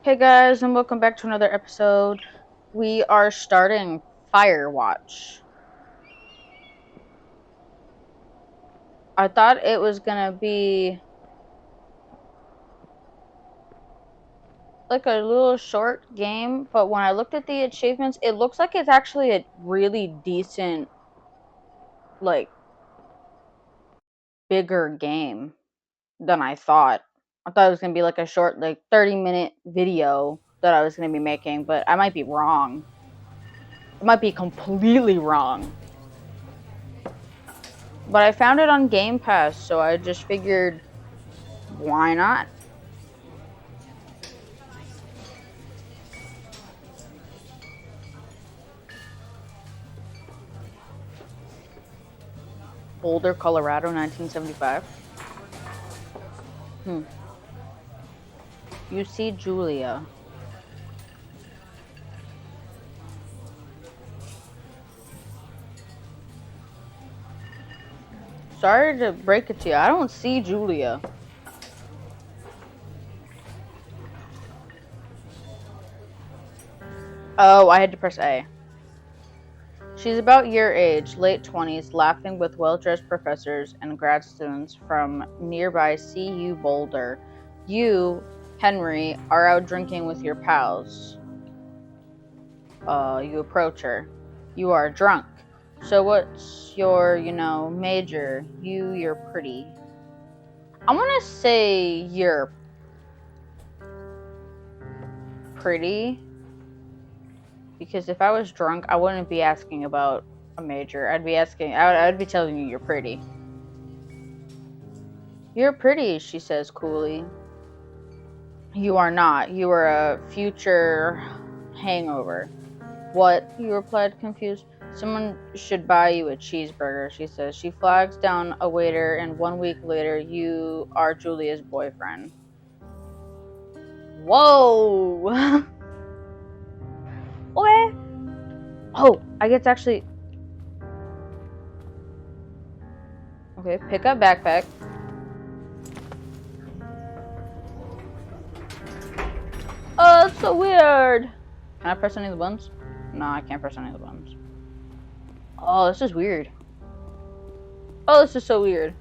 Hey guys, and welcome back to another episode. We are starting Firewatch. I thought it was gonna be like a little short game, but when I looked at the achievements, it looks like it's actually a really decent, like, bigger game than I thought. I thought it was gonna be like a short, like 30-minute video that I was gonna be making, but I might be wrong. I might be completely wrong. But I found it on Game Pass, so I just figured, why not? Boulder, Colorado, 1975. You see Julia. Sorry to break it to you. I don't see Julia. Oh, I had to press A. She's about your age, late 20s, laughing with well-dressed professors and grad students from nearby CU Boulder. You, Henry, are out drinking with your pals. You approach her. You are drunk. So what's your, major? You're pretty. I want to say you're pretty. Because if I was drunk, I wouldn't be asking about a major. I'd be telling you you're pretty. You're pretty, she says coolly. You are not. You are a future hangover. What? You replied, confused. Someone should buy you a cheeseburger, she says. She flags down a waiter, and 1 week later, you are Julia's boyfriend. Whoa! What? Oh, I get to actually... Okay, pick up backpack. Oh, it's so weird. Can I press any of the buttons? No, I can't press any of the buttons. Oh, this is weird. Oh, this is so weird.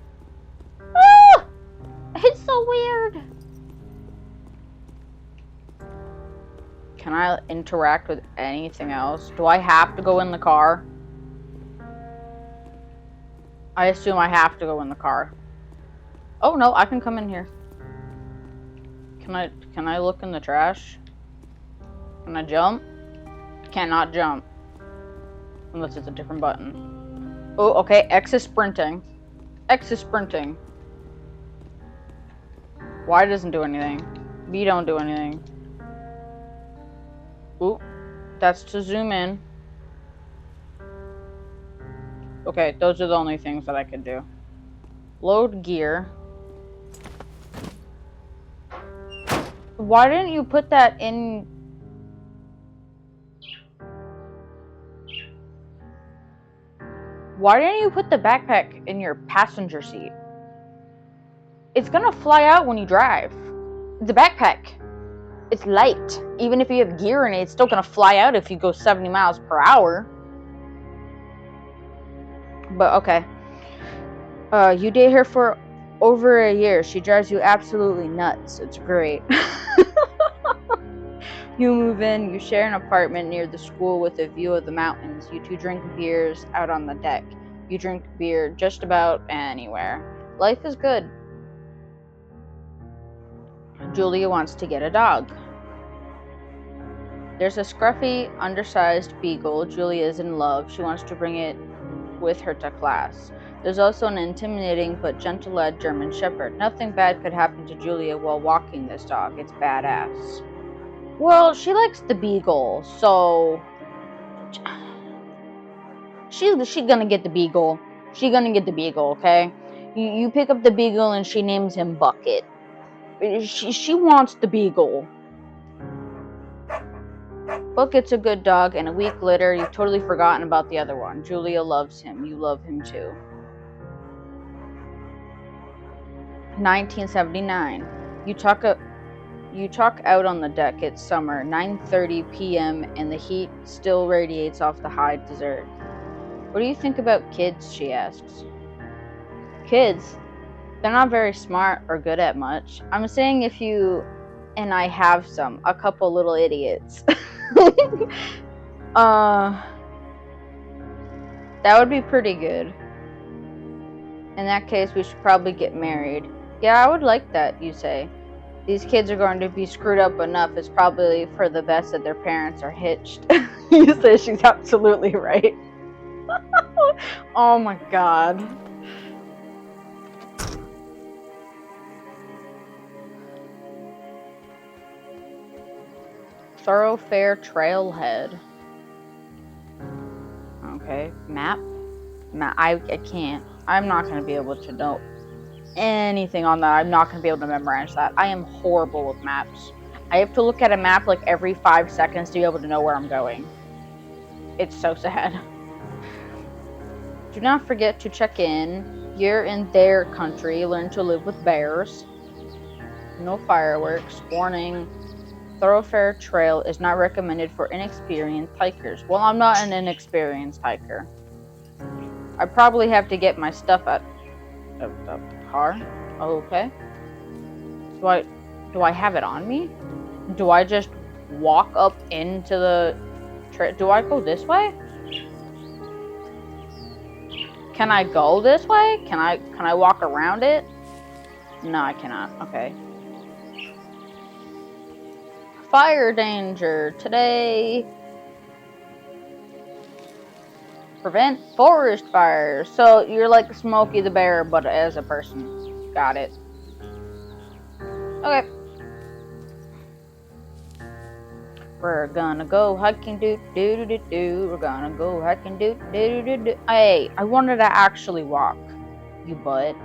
Ah! It's so weird. Can I interact with anything else? Do I have to go in the car? I assume I have to go in the car. Oh no, I can come in here. Can I look in the trash? Can I jump? Cannot jump. Unless it's a different button. Oh, okay, X is sprinting. X is sprinting. Y doesn't do anything. B don't do anything. Ooh, that's to zoom in. Okay, those are the only things that I could do. Load gear. Why didn't you put that in? Why didn't you put the backpack in your passenger seat? It's gonna fly out when you drive. The backpack. It's light. Even if you have gear in it, it's still gonna fly out if you go 70 miles per hour. But okay. You date her for over a year. She drives you absolutely nuts. It's great. You move in, you share an apartment near the school with a view of the mountains. You two drink beers out on the deck. You drink beer just about anywhere. Life is good. Julia wants to get a dog. There's a scruffy, undersized beagle. Julia is in love. She wants to bring it with her to class. There's also an intimidating but gentle-led German shepherd. Nothing bad could happen to Julia while walking this dog. It's badass. Well, she likes the beagle, so she gonna get the beagle. She gonna get the beagle, okay? You pick up the beagle and she names him Bucket. She wants the beagle. Bucket's a good dog, and a week later, you've totally forgotten about the other one. Julia loves him. You love him too. 1979. You talk You chalk out on the deck. It's summer, 9:30 p.m., and the heat still radiates off the high desert. What do you think about kids? She asks. Kids? They're not very smart or good at much. I'm saying if you and I have a couple little idiots. That would be pretty good. In that case, we should probably get married. Yeah, I would like that, you say. These kids are going to be screwed up enough. It's probably for the best that their parents are hitched. You say she's absolutely right. Oh my god. Thoroughfare trailhead. Okay, map. I can't. I'm not going to be able to know anything on that. I'm not going to be able to memorize that. I am horrible with maps. I have to look at a map like every 5 seconds to be able to know where I'm going. It's so sad. Do not forget to check in. You're in their country. Learn to live with bears. No fireworks. Warning. Thoroughfare trail is not recommended for inexperienced hikers. Well, I'm not an inexperienced hiker. I probably have to get my stuff out of the car. Okay. Do I have it on me? Do I just walk up into the trail? Do I go this way? Can I go this way? Can I walk around it? No, I cannot. Okay. Fire danger today. Prevent forest fires. So you're like Smokey the Bear, but as a person. Got it. Okay. We're gonna go hiking, do. We're gonna go hiking, do. Hey, I wanted to actually walk, you butt.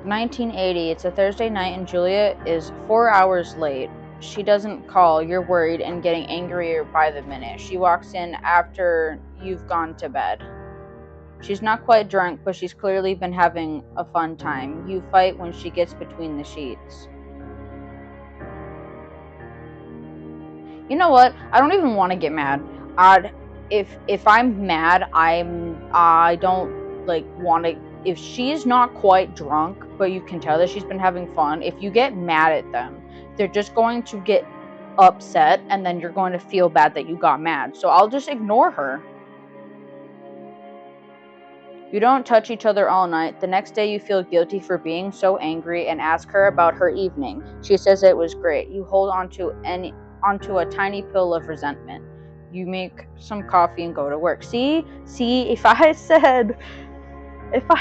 1980. It's a Thursday night, and Julia is 4 hours late. She doesn't call. You're worried and getting angrier by the minute. She walks in after you've gone to bed. She's not quite drunk, but she's clearly been having a fun time. You fight when she gets between the sheets. You know what? I don't even want to get mad. If I'm mad, I don't like want to. If she's not quite drunk, but you can tell that she's been having fun, if you get mad at them, they're just going to get upset, and then you're going to feel bad that you got mad. So I'll just ignore her. You don't touch each other all night. The next day you feel guilty for being so angry and ask her about her evening. She says it was great. You hold onto a tiny pill of resentment. You make some coffee and go to work. See, if I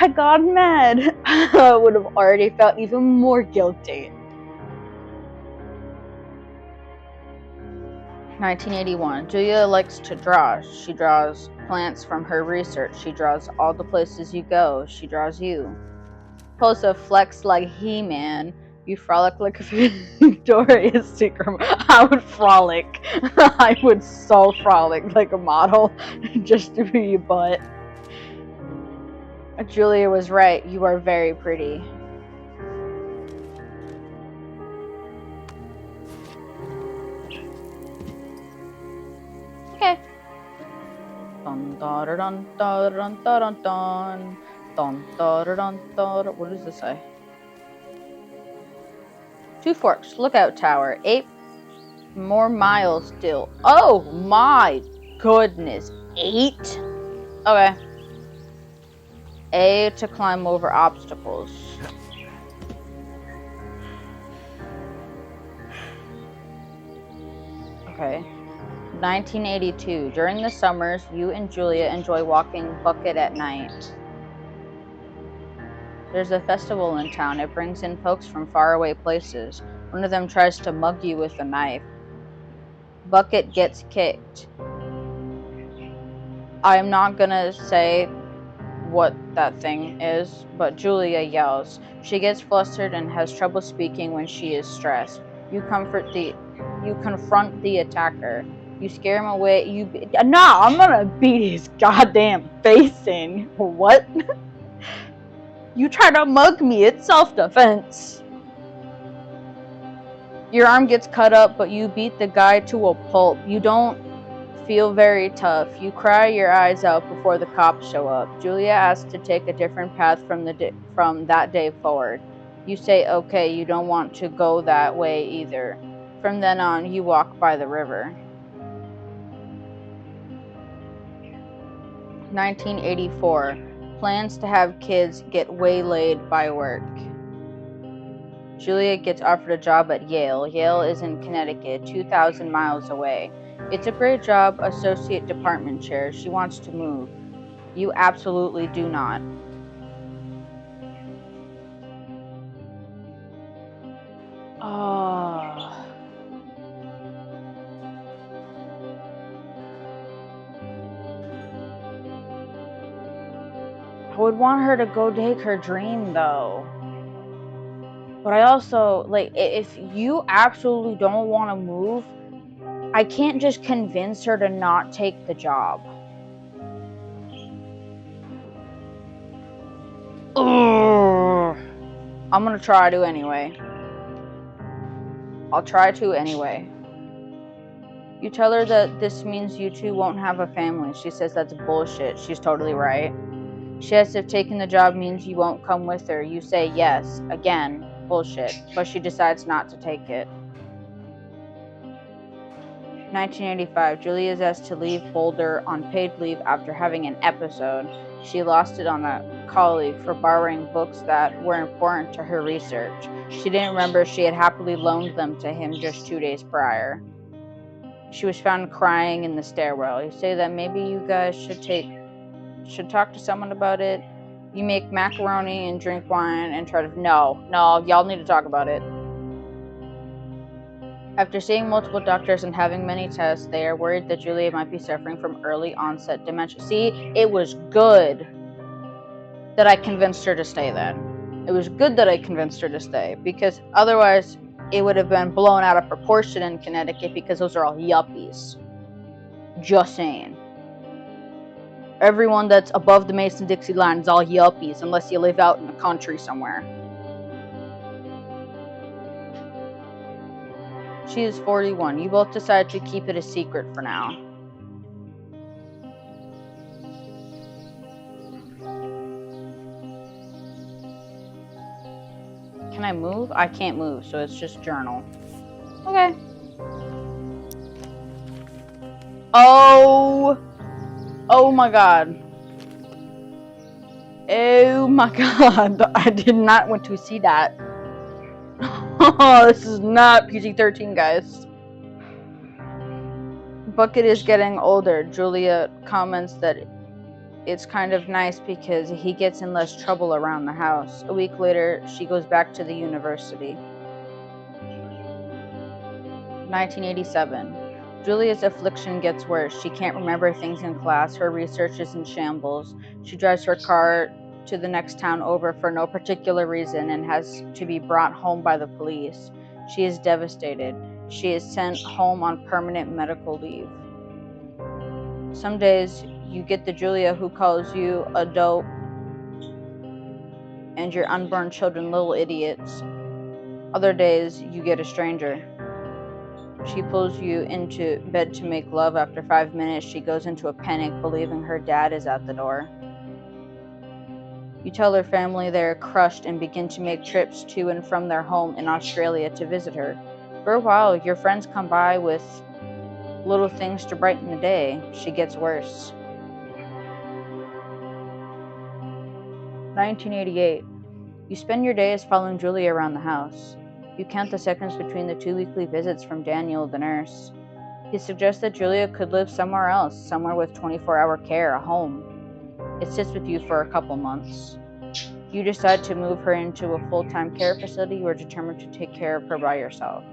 got mad, I would have already felt even more guilty. 1981. Julia likes to draw. She draws plants from her research. She draws all the places you go. She draws you. Pose a flex like He-Man. You frolic like a Victoria's Secret. I would frolic. I would so frolic like a model just to be your butt. Julia was right. You are very pretty. Okay. Dun dun dun dun dun dun dun dun dun dun. What does this say? 2 Forks, Lookout Tower, 8 more miles still. Oh my goodness, 8? Okay. A to climb over obstacles. Okay. 1982. During the summers, you and Julia enjoy walking Bucket at night. There's a festival in town. It brings in folks from faraway places. One of them tries to mug you with a knife. Bucket gets kicked. I'm not gonna say what that thing is, but Julia yells. She gets flustered and has trouble speaking when she is stressed. You confront the attacker. You scare him away. I'm gonna beat his goddamn face in. What? You try to mug me. It's self-defense. Your arm gets cut up, but you beat the guy to a pulp. You don't feel very tough. You cry your eyes out before the cops show up. Julia asks to take a different path from that day forward. You say okay, you don't want to go that way either. From then on, you walk by the river. 1984. Plans to have kids get waylaid by work. Julia gets offered a job at Yale. Yale is in Connecticut, 2,000 miles away. It's a great job, associate department chair. She wants to move. You absolutely do not. Oh. I would want her to go take her dream, though. But I also, like, if you absolutely don't want to move, I can't just convince her to not take the job. Ugh. I'm gonna try to anyway. I'll try to anyway. You tell her that this means you two won't have a family. She says that's bullshit. She's totally right. She asks if taking the job means you won't come with her. You say yes. Again, bullshit. But she decides not to take it. 1985. Julia is asked to leave Boulder on paid leave after having an episode. She lost it on a colleague for borrowing books that were important to her research. She didn't remember she had happily loaned them to him just 2 days prior. She was found crying in the stairwell. You say that maybe you guys should talk to someone about it. You make macaroni and drink wine and try to... No, y'all need to talk about it. After seeing multiple doctors and having many tests, they are worried that Julia might be suffering from early onset dementia. See, it was good that I convinced her to stay then. It was good that I convinced her to stay, because otherwise it would have been blown out of proportion in Connecticut, because those are all yuppies. Just saying. Everyone that's above the Mason-Dixie line is all yuppies, unless you live out in the country somewhere. She is 41. You both decide to keep it a secret for now. Can I move? I can't move, so it's just journal. Okay. Oh my god. Oh my god. I did not want to see that. Oh, this is not PG-13, guys. Bucket is getting older. Julia comments that it's kind of nice because he gets in less trouble around the house. A week later, she goes back to the university. 1987. Julia's affliction gets worse. She can't remember things in class. Her research is in shambles. She drives her car to the next town over for no particular reason and has to be brought home by the police. She is devastated. She is sent home on permanent medical leave. Some days you get the Julia who calls you a dope and your unborn children little idiots. Other days you get a stranger. She pulls you into bed to make love. After 5 minutes, she goes into a panic, believing her dad is at the door. You tell her family they are crushed and begin to make trips to and from their home in Australia to visit her. For a while, your friends come by with little things to brighten the day. She gets worse. 1988. You spend your days following Julia around the house. You count the seconds between the 2 weekly visits from Daniel, the nurse. He suggests that Julia could live somewhere else, somewhere with 24-hour care, a home. It sits with you for a couple months. You decide to move her into a full-time care facility. You are determined to take care of her by yourself.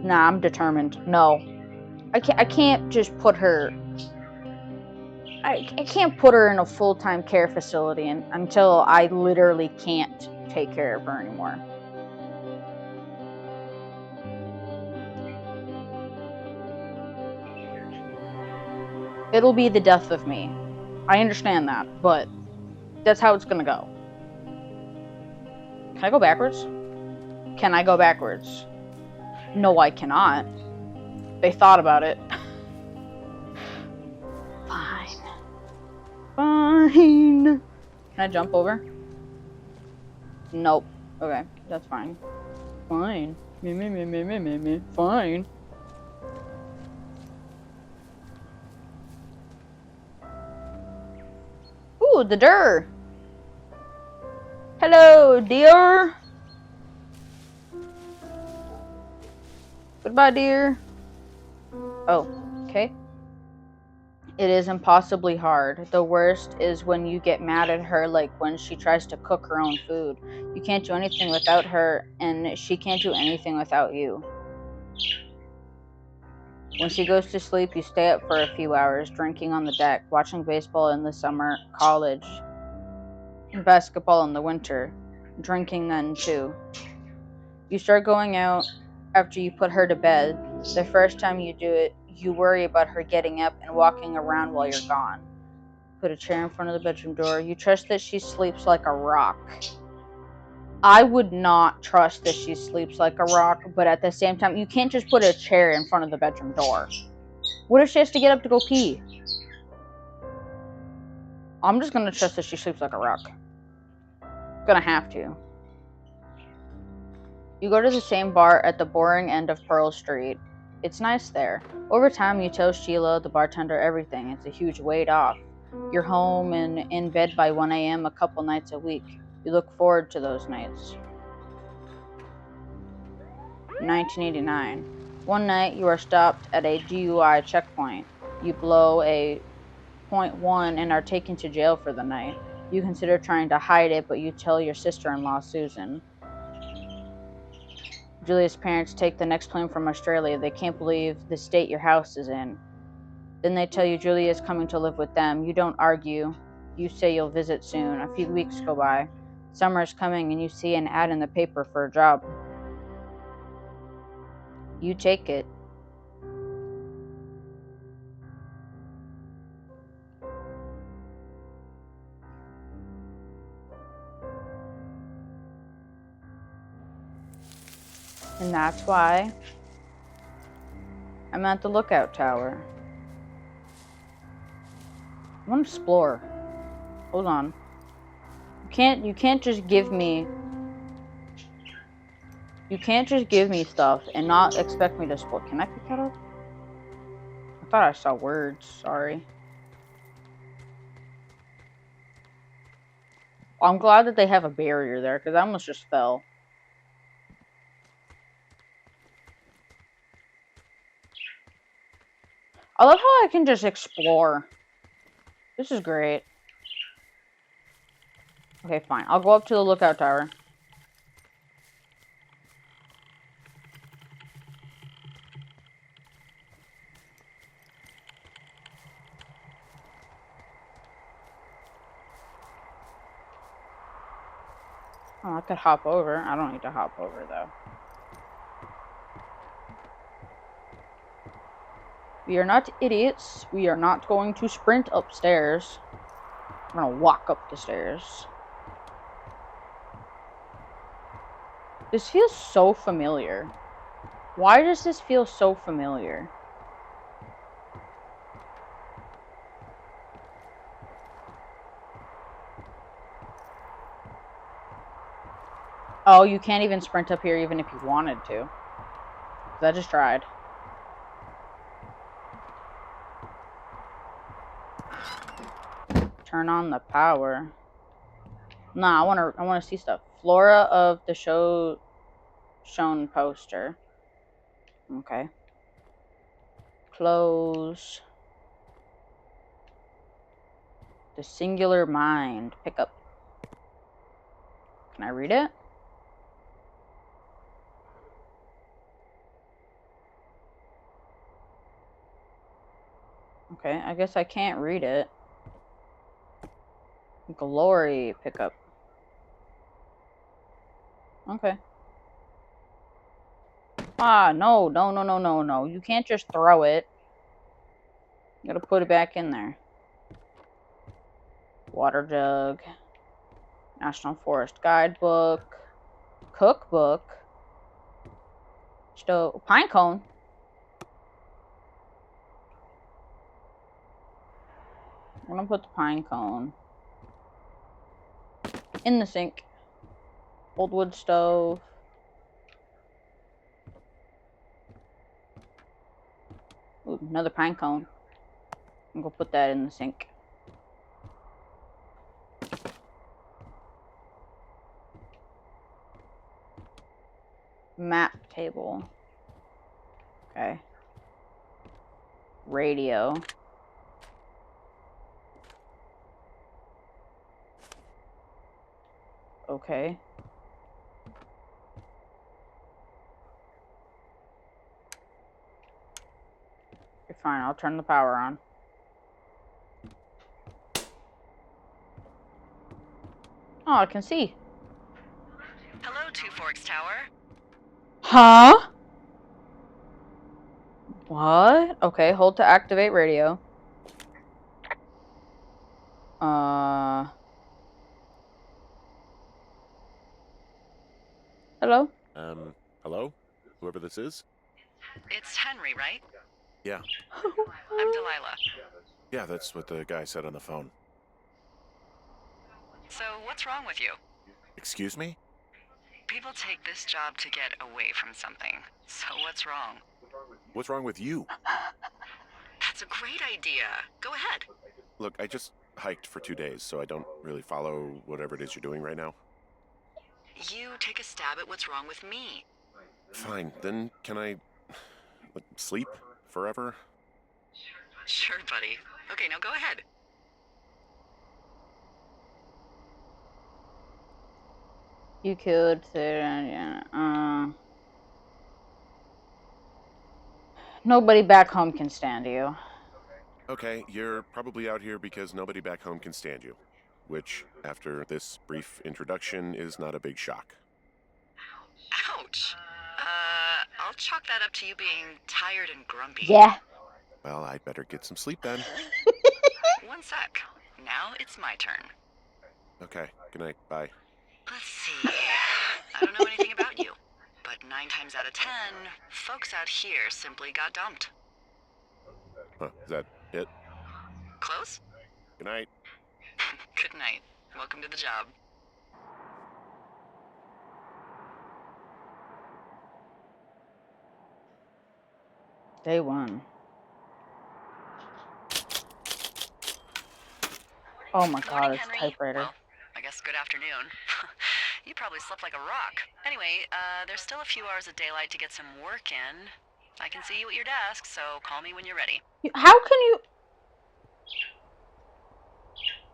Nah, I'm determined. No. I can't just put her... I can't put her in a full-time care facility until I literally can't take care of her anymore. It'll be the death of me. I understand that, but that's how it's gonna go. Can I go backwards? Can I go backwards? No, I cannot. They thought about it. Fine. Fine. Can I jump over? Nope. Okay, that's fine. Fine. Fine. Ooh, the deer. Hello, dear. Goodbye, dear. Oh, okay. It is impossibly hard. The worst is when you get mad at her, like when she tries to cook her own food. You can't do anything without her, and she can't do anything without you. When she goes to sleep, you stay up for a few hours, drinking on the deck, watching baseball in the summer, college, basketball in the winter, drinking then too. You start going out after you put her to bed. The first time you do it, you worry about her getting up and walking around while you're gone. Put a chair in front of the bedroom door. You trust that she sleeps like a rock. I would not trust that she sleeps like a rock, but at the same time, you can't just put a chair in front of the bedroom door. What if she has to get up to go pee? I'm just gonna trust that she sleeps like a rock. Gonna have to. You go to the same bar at the boring end of Pearl Street. It's nice there. Over time, you tell Sheila, the bartender, everything. It's a huge weight off. You're home and in bed by 1 a.m. a couple nights a week. You look forward to those nights. 1989. One night, you are stopped at a DUI checkpoint. You blow a .1 and are taken to jail for the night. You consider trying to hide it, but you tell your sister-in-law, Susan. Julia's parents take the next plane from Australia. They can't believe the state your house is in. Then they tell you Julia is coming to live with them. You don't argue. You say you'll visit soon. A few weeks go by. Summer is coming and you see an ad in the paper for a job. You take it. And that's why I'm at the lookout tower. I want to explore. Hold on. You can't just give me stuff and not expect me to explore. Can I pick that up? I thought I saw words. Sorry. I'm glad that they have a barrier there because I almost just fell. I love how I can just explore. This is great. Okay, fine. I'll go up to the lookout tower. Oh, I could hop over. I don't need to hop over, though. We are not idiots. We are not going to sprint upstairs. We're going to walk up the stairs. This feels so familiar. Why does this feel so familiar? Oh, you can't even sprint up here even if you wanted to. 'Cause I just tried. Turn on the power. Nah, I wanna see stuff. Flora of the shown poster. Okay. Close. The singular mind. Pick up. Can I read it? Okay, I guess I can't read it. Glory. Pick up. Okay. Ah, no. You can't just throw it. You gotta put it back in there. Water jug. National Forest guidebook. Cookbook. Stove. Pine cone. I'm gonna put the pine cone in the sink. Old wood stove. Ooh, another pine cone. I'm gonna put that in the sink. Map table. Okay. Radio. Okay. Okay, fine, I'll turn the power on. Oh, I can see. Hello, Two Forks Tower. Huh? What? Okay, hold to activate radio. Hello? Hello? Whoever this is? It's Henry, right? Yeah. I'm Delilah. Yeah, that's what the guy said on the phone. So, what's wrong with you? Excuse me? People take this job to get away from something. So, what's wrong? What's wrong with you? That's a great idea. Go ahead. Look, I just hiked for 2 days, so I don't really follow whatever it is you're doing right now. You take a stab at what's wrong with me. Fine, then can I sleep forever? Sure, buddy. Okay, now go ahead. You killed Sarah. Nobody back home can stand you. Okay, you're probably out here because nobody back home can stand you. Which, after this brief introduction, is not a big shock. Ouch. I'll chalk that up to you being tired and grumpy. Yeah. Well, I'd better get some sleep then. One sec. Now it's my turn. Okay, good night, bye. Let's see. I don't know anything about you, but 9 times out of 10, folks out here simply got dumped. Huh, is that it? Close? Good night. Good night. Welcome to the job. Day one. Oh my god, Morning, it's Henry. typewriter. Well, I guess good afternoon. You probably slept like a rock. Anyway, there's still a few hours of daylight to get some work in. I can see you at your desk, so call me when you're ready. How can you...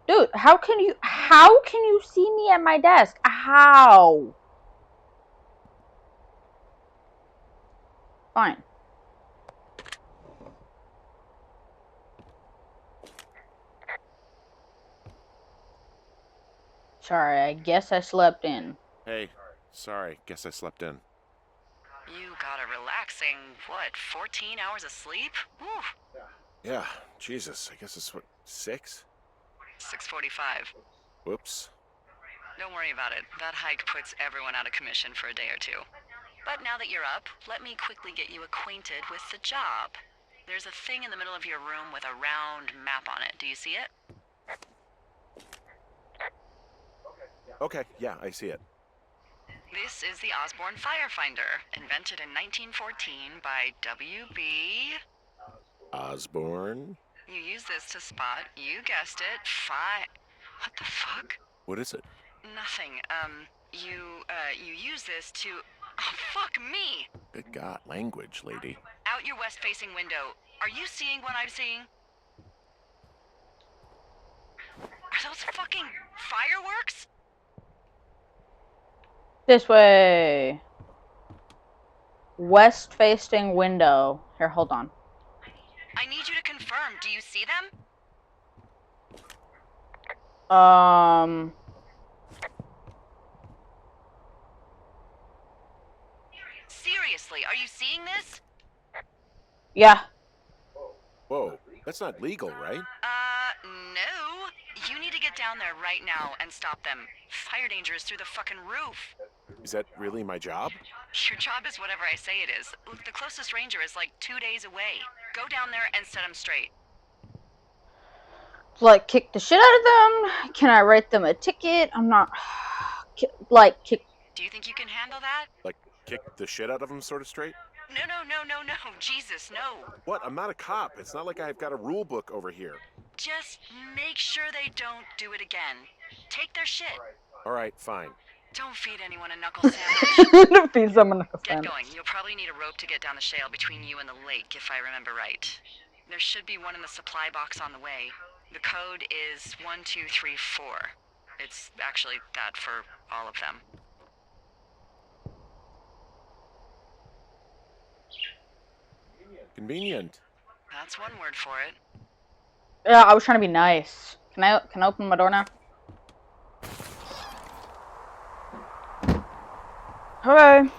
Dude, how can you see me at my desk? How? Fine. Sorry, I guess I slept in. Hey, sorry, guess I slept in. You got a relaxing, 14 hours of sleep? Whew. Yeah, Jesus, I guess it's what, 6? 6:45. Whoops. Don't worry about it. That hike puts everyone out of commission for a day or two. But now that you're up, let me quickly get you acquainted with the job. There's a thing in the middle of your room with a round map on it. Do you see it? Okay, yeah, I see it. This is the Osborne Firefinder, invented in 1914 by W.B. Osborne? You use this to spot, you guessed it, What the fuck? What is it? Nothing. You use this to... Oh, fuck me! Good God, language, lady. Out your west-facing window. Are you seeing what I'm seeing? Are those fucking fireworks? This way. West-facing window. Here, hold on. I need you to confirm. Do you see them? Seriously, are you seeing this? Yeah. Whoa, that's not legal, right? No. You need to get down there right now and stop them. Fire danger is through the fucking roof. Is that really my job? Your job is whatever I say it is. Look, the closest ranger is like 2 days away. Go down there and set him straight. Like, kick the shit out of them? Can I write them a ticket? I'm not... Like, kick... Do you think you can handle that? Like, kick the shit out of him sort of straight? No. Jesus, no. What? I'm not a cop. It's not like I've got a rule book over here. Just make sure they don't do it again. Take their shit. All right, fine. Don't feed anyone a knuckle sandwich. Feed someone a knuckle Get sandwich. going. You'll probably need a rope to get down the shale between you and the lake, if I remember right. There should be one in the supply box on the way. The code is 1234. It's actually that for all of them. Convenient. That's one word for it. Yeah, I was trying to be nice. Can I open my door now? Okay.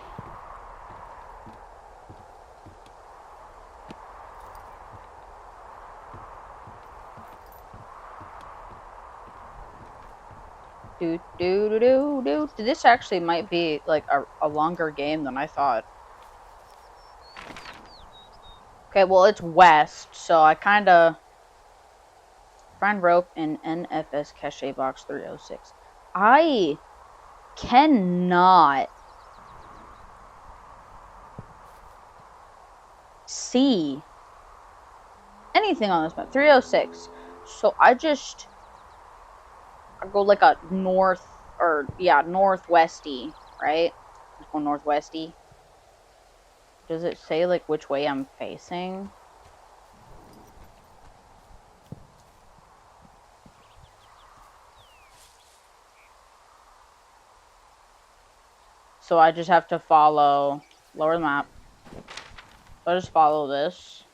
This actually might be like a longer game than I thought. Okay, well it's west, so I kinda find rope in NFS cache box 306. I cannot see anything on this map. 306. So I go like a north, or yeah, northwesty, right? Let's go northwesty. Does it say like which way I'm facing? So I just have to follow, lower the map. So I just follow this.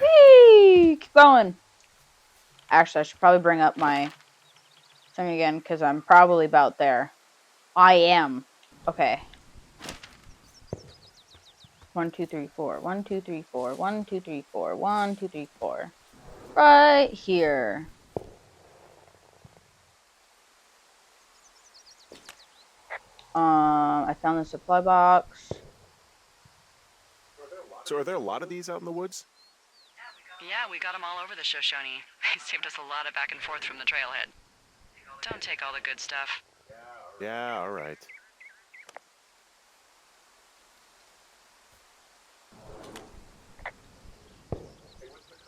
Whee! Keep going. Actually, I should probably bring up my thing again, because I'm probably about there. I am. Okay. 1, 2, 3, 4. 1, 2, 3, 4. 1, 2, 3, 4. 1, 2, 3, 4. Right here. I found the supply box. So are there a lot of these out in the woods? Yeah, we got them all over the Shoshone. It saved us a lot of back and forth from the trailhead. Don't take all the good stuff. Yeah, all right.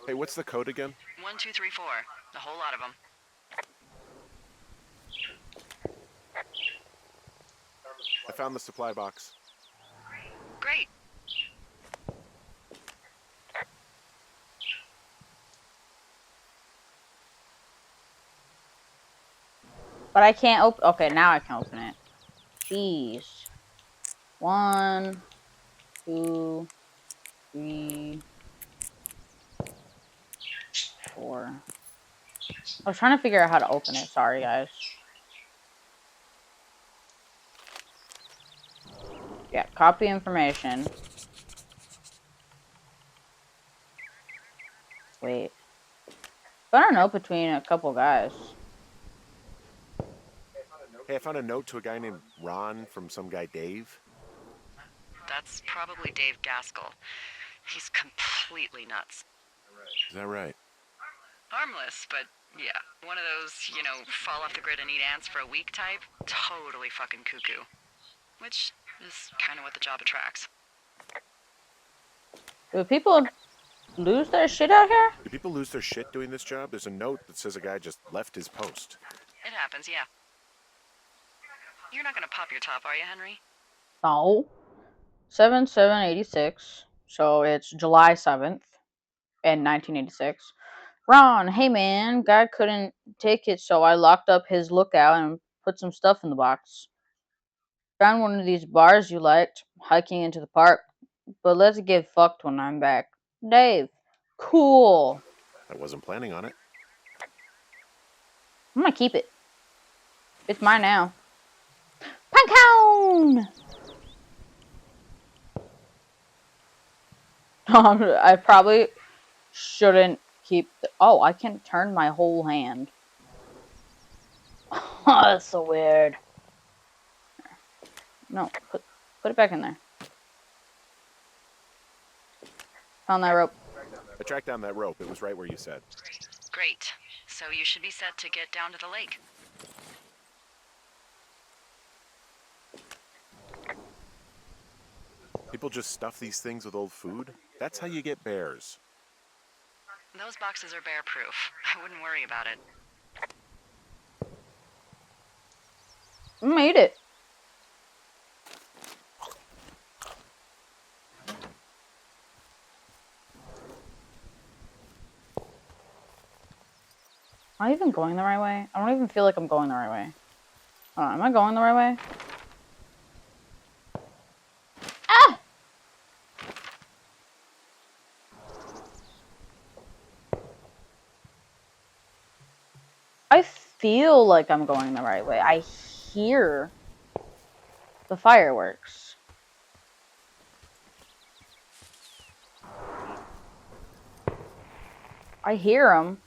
Hey, what's the code again? 1234. A whole lot of them. I found the supply box. Great. But I can't open. Okay, now I can open it. Jeez. 1, 2, 3, 4. I was trying to figure out how to open it. Sorry, guys. Yeah, copy information. Wait. But I don't know, between a couple guys. Hey, I found a note to a guy named Ron from some guy Dave. That's probably Dave Gaskell. He's completely nuts. Is that right? Harmless, but yeah. One of those, fall off the grid and eat ants for a week type. Totally fucking cuckoo. Which is kind of what the job attracts. Do people lose their shit out here? Do people lose their shit doing this job? There's a note that says a guy just left his post. It happens, yeah. You're not gonna pop your top, are you, Henry? No. 7/7/86. So it's July 7th in 1986. Ron, hey man, guy couldn't take it, so I locked up his lookout and put some stuff in the box. Found one of these bars you liked, hiking into the park. But let's get fucked when I'm back. Dave. Cool. I wasn't planning on it. I'm gonna keep it. It's mine now. Punkown! I probably shouldn't keep oh, I can turn my whole hand. Oh, that's so weird. No, put it back in there. Found that rope. I tracked down that rope. It was right where you said. Great. So you should be set to get down to the lake. People just stuff these things with old food? That's how you get bears. Those boxes are bear-proof. I wouldn't worry about it. Made it. Am I even going the right way? I don't even feel like I'm going the right way. Am I going the right way? Ah! I feel like I'm going the right way. I hear the fireworks. I hear them.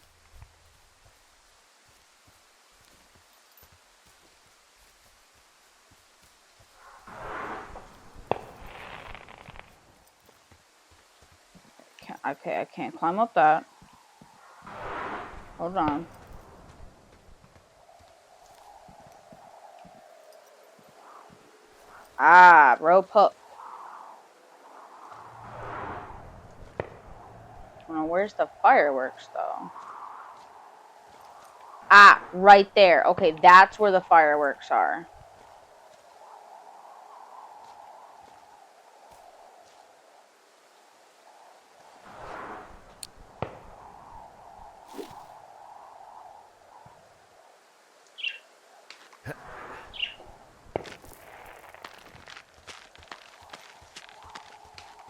Okay, I can't climb up that. Hold on. Ah, rope hook. Well, where's the fireworks, though? Ah, right there. Okay, that's where the fireworks are.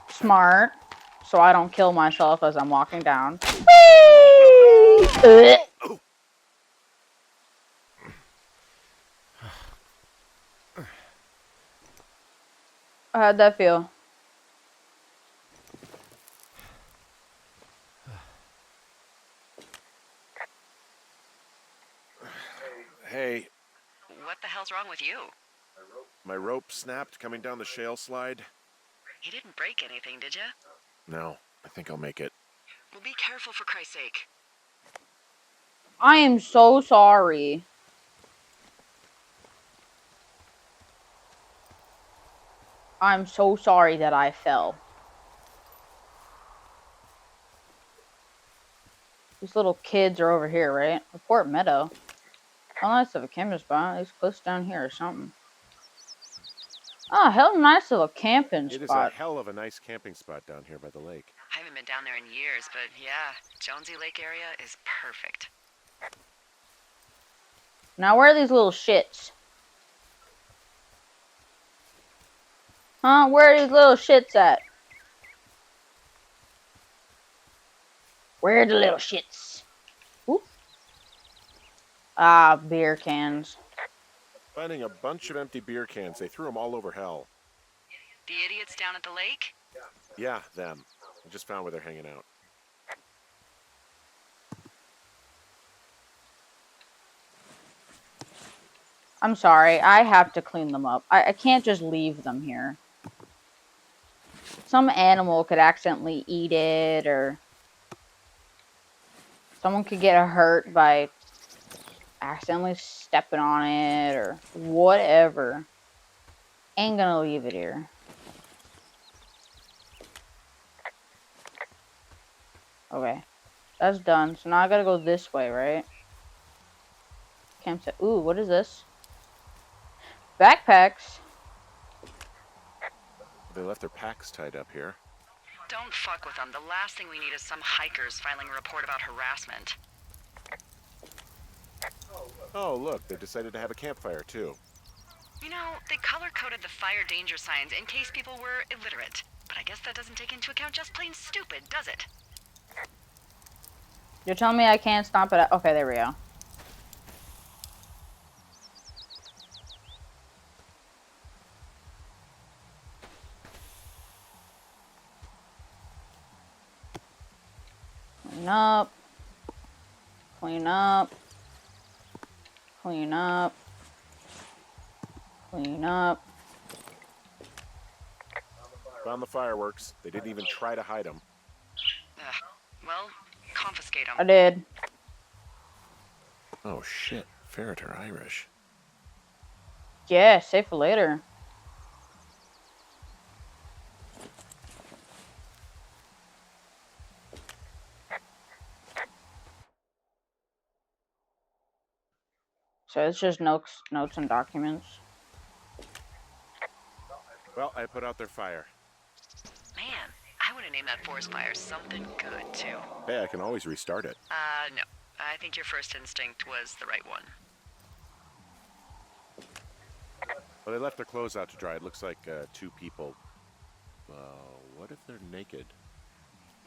Smart. So I don't kill myself as I'm walking down. Whee! How'd that feel? Hey, What the hell's wrong with you? my rope snapped coming down the shale slide. You didn't break anything, did you? No, I think I'll make it. Well, be careful for Christ's sake. I am so sorry. I'm so sorry that I fell. These little kids are over here, right? Report Meadow. Oh, nice of a camera spot. It's close down here or something. Oh, hell, nice little camping It is a spot. hell of a nice camping spot down here by the lake. I haven't been down there in years, but yeah, Jonesy Lake area is perfect. Now, where are these little shits? Huh? Where are these little shits at? Where are the little shits? Ooh. Ah, beer cans. Finding a bunch of empty beer cans. They threw them all over hell. The idiots down at the lake? Yeah, them. I just found where they're hanging out. I'm sorry. I have to clean them up. I can't just leave them here. Some animal could accidentally eat it, or someone could get hurt by accidentally stepping on it, or whatever. Ain't gonna leave it here. Okay. That's done. So now I gotta go this way, right? Campsite. Ooh, what is this? Backpacks. They left their packs tied up here. Don't fuck with them. The last thing we need is some hikers filing a report about harassment. Oh, look, they decided to have a campfire, too. You know, they color-coded the fire danger signs in case people were illiterate. But I guess that doesn't take into account just plain stupid, does it? You're telling me I can't stomp it? Okay, there we go. Clean up. Clean up. Clean up. Clean up. Found the fireworks. They didn't even try to hide them. Well, confiscate I them. did. Oh shit, ferret are Irish. Yeah, save for later. So it's just notes and documents. Well, I put out their fire. Man, I would have named that forest fire something good, too. Hey, I can always restart it. No. I think your first instinct was the right one. Well, they left their clothes out to dry. It looks like 2 people. What if they're naked?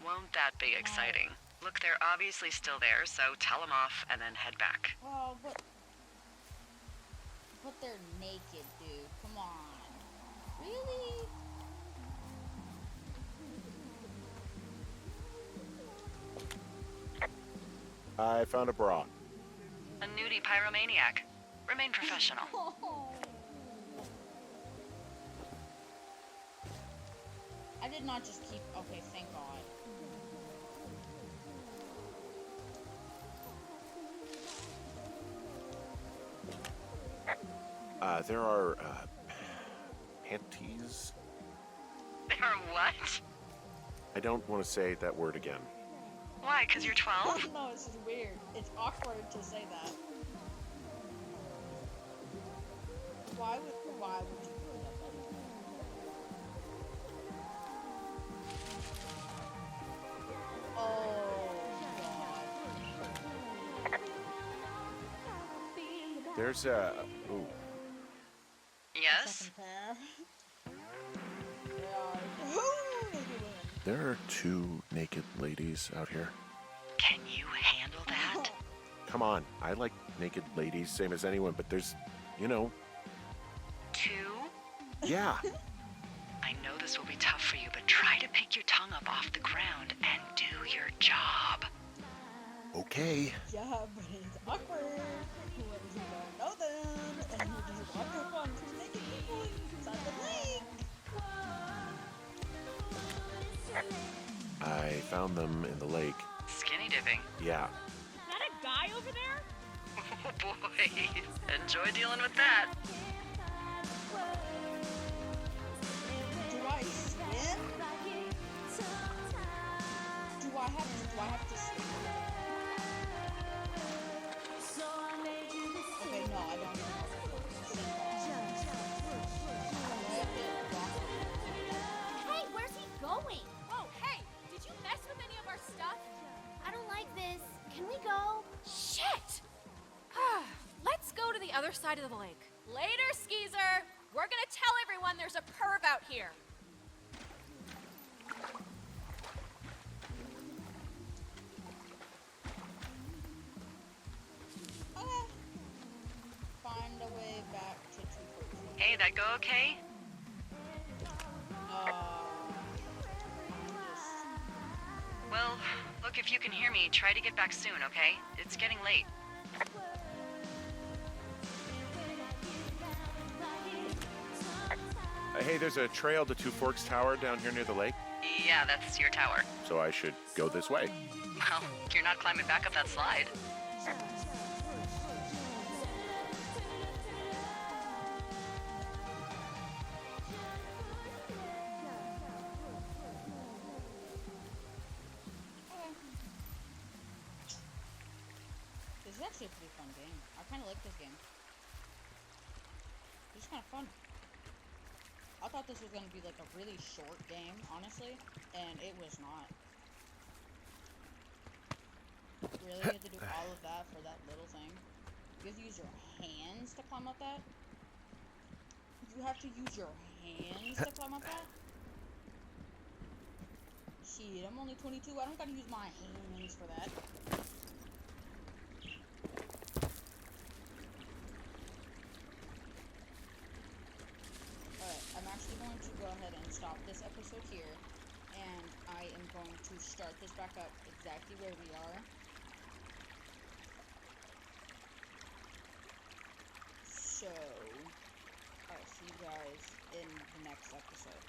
Won't that be exciting? Look, they're obviously still there, so tell them off and then head back. Oh, but they're naked, dude. Come on. Really? I found a bra. A nudie pyromaniac. Remain professional. I did not just keep. Okay, thank God. There are panties. There are what? I don't want to say that word again. Why, 'cause you're 12? No, this is weird. It's awkward to say that. Why would you do that, buddy? Oh, God. There's a... Ooh. Yes? There are 2 naked ladies out here. Can you handle that? Come on, I like naked ladies, same as anyone, but there's, you know... 2? Yeah. I know this will be tough for you, but try to pick your tongue up off the ground and do your job. Okay. Yeah, but it's awkward when you don't know them and you just walk up on 2 naked people inside the lake. I found them in the lake. Skinny dipping. Yeah. Is that a guy over there? Oh boy. Enjoy dealing with that. Do I swim? Do I have to swim? Okay, no, I don't know. Hey, where's he going? Oh, hey, did you mess with any of our stuff? I don't like this. Can we go? Shit! Let's go to the other side of the lake. Later, Skeezer. We're gonna tell everyone there's a perv out here. Okay. Find a way back to 214. Hey, that go okay? Well, look, if you can hear me, try to get back soon, okay? It's getting late. Hey, there's a trail to 2 Forks Tower down here near the lake, Yeah, that's your tower. so I should go this way. Well, you're not climbing back up that slide. This is actually a pretty fun game. I kind of like this game. It's kind of fun. I thought this was going to be like a really short game, honestly, and it was not. Really? You have to do all of that for that little thing? You have to use your hands to climb up that? You have to use your hands to climb up that? Shit, I'm only 22. I don't gotta use my hands for that. Alright, I'm actually going to go ahead and stop this episode here, and I am going going to start this back up exactly where we are. So, I'll see you guys in the next episode.